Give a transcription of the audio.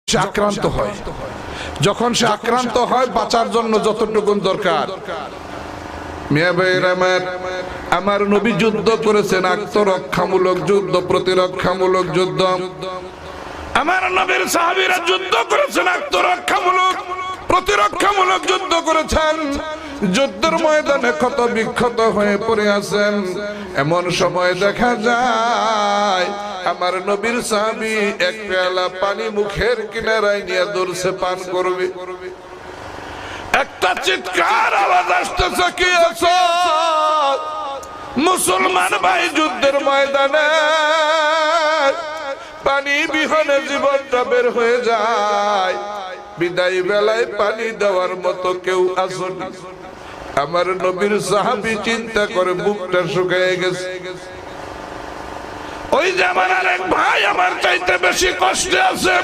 সে আক্রান্ত হয়, যখন সে আক্রান্ত হয় বাঁচার জন্য যতটুকু দরকার। মিয়া ভাইয়ের আমার নবী যুদ্ধ করেছেন, আত্মরক্ষামূলক যুদ্ধ, প্রতিরক্ষামূলক যুদ্ধ। আমার নবীর সাহাবীরা যুদ্ধ করেছেন, আত্মরক্ষামূলক প্রতিরক্ষামূলক যুদ্ধ করেছেন। যুদ্ধের ময়দানে ক্ষত বিক্ষত হয়ে পড়ে আছেন। এমন সময় দেখা যায় আমার নবীর সাহাবী এক পেয়ালা পানি মুখের কিনারায় নিয়ে দৌড়ছে পান করবে। একটা চিৎকার আওয়াজ আসতেছে, কি আছে মুসলমান ভাই যুদ্ধের ময়দানে পানি বিহনে জীবনটা বের হয়ে যায়, বিদায় বেলায় পানি দেওয়ার মতো কেউ আসেনি। আমার নবীর সাহাবী চিন্তা করে বুকটা শুকিয়ে গেছে। ওই যে আমার আরেক ভাই আমার চাইতে বেশি কষ্টে আছে,